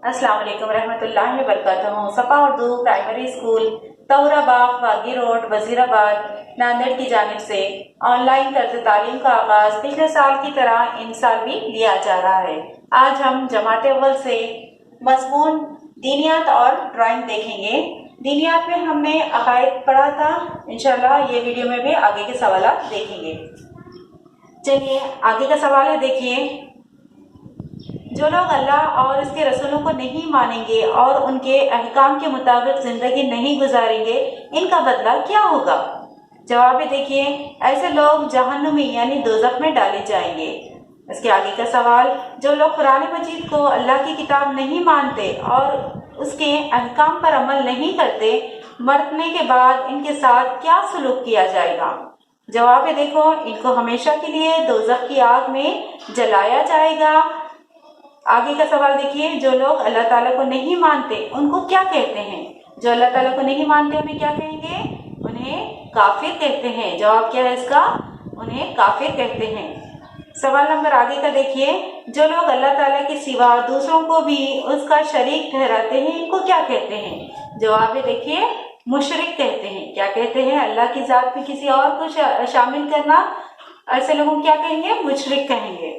अस्सलाम वालेकुम रहमतुल्लाहि व बरकातहू। सफ़ा उर्दू प्राइमरी स्कूल तौराबाग बागी रोड वजीराबाद नांदेड़ की जानिब से ऑनलाइन तर्ज तालीम का आगाज पिछले साल की तरह इन साल भी लिया जा रहा है। आज हम जमात अव्वल से मज़मून दीनियात और ड्राइंग देखेंगे। दीनियात में हमने अकायद पढ़ा था, इंशाल्लाह ये वीडियो में भी आगे के सवाल देखेंगे। चलिए आगे का सवाल है, देखिए। जो लोग अल्लाह और उसके रसूलों को नहीं मानेंगे और उनके अहकाम के मुताबिक जिंदगी नहीं गुजारेंगे, इनका बदला क्या होगा? जवाब है, देखिए, ऐसे लोग जहन्नुमी यानी दोज़ख में डाले जाएंगे। इसके आगे का सवाल, जो लोग कुरान मजीद को अल्लाह की किताब नहीं मानते और उसके अहकाम पर अमल नहीं करते, मरने के बाद इनके साथ क्या सलूक किया जाएगा? जवाब है, देखो, इनको हमेशा के लिए दोज़ख की आग में जलाया जाएगा। आगे का सवाल देखिए, जो लोग अल्लाह ताला को नहीं मानते उनको क्या कहते हैं? जो अल्लाह ताला को नहीं मानते उन्हें क्या कहेंगे? उन्हें काफिर कहते हैं। जवाब क्या है इसका? उन्हें काफिर कहते हैं। सवाल नंबर आगे का देखिए, जो लोग अल्लाह ताला के सिवा दूसरों को भी उसका शरीक ठहराते हैं, इनको क्या कहते हैं? जवाब है, देखिए, मुशरिक कहते हैं। क्या कहते हैं? अल्लाह की जात में किसी और को शामिल करना, ऐसे लोगों को क्या कहेंगे? मुशरिक कहेंगे।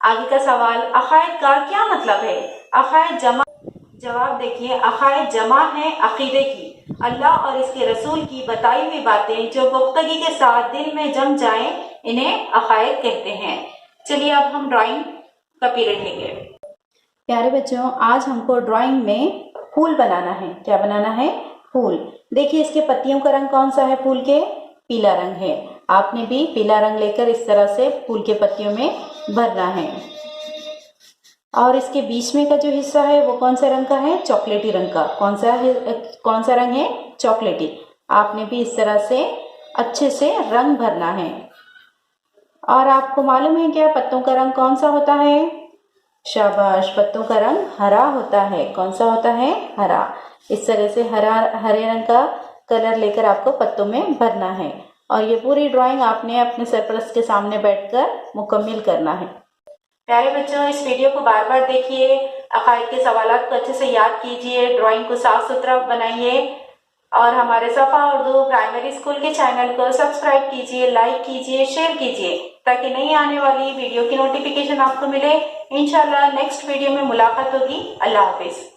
आगे का सवाल, अकायद का क्या मतलब है? अकायद जमा। जवाब देखिए, अकायद जमा है अकीदे की, अल्लाह और इसके रसूल की बताई हुई बातें जो पुख्तगी के साथ दिल में जम जाएं, इन्हें अकायद कहते हैं। चलिए अब हम ड्राइंग का पीरियड लेंगे। प्यारे बच्चों, आज हमको ड्राइंग में फूल बनाना है। क्या बनाना है? फूल। देखिए, इसके पत्तियों का रंग कौन सा है? फूल के पीला रंग है। आपने भी पीला रंग लेकर इस तरह से फूल के पत्तियों में भरना है। और इसके बीच में का जो हिस्सा है वो कौन सा रंग का है? चॉकलेटी रंग का। कौन सा रंग है? चॉकलेटी। आपने भी इस तरह से अच्छे से रंग भरना है। और आपको मालूम है क्या पत्तों का रंग कौन सा होता है? शाबाश, पत्तों का रंग हरा होता है। कौन सा होता है? हरा। इस तरह से हरे रंग का कलर लेकर आपको पत्तों में भरना है। और ये पूरी ड्राइंग आपने अपने सरपरस्त के सामने बैठकर मुकम्मल करना है। प्यारे बच्चों, इस वीडियो को बार बार देखिए, अकायद के सवालात को अच्छे से याद कीजिए, ड्राइंग को साफ सुथरा बनाइए और हमारे सफ़ा उर्दू प्राइमरी स्कूल के चैनल को सब्सक्राइब कीजिए, लाइक कीजिए, शेयर कीजिए, ताकि नई आने वाली वीडियो की नोटिफिकेशन आपको मिले। इंशाल्लाह नेक्स्ट वीडियो में मुलाकात होगी। अल्लाह हाफिज।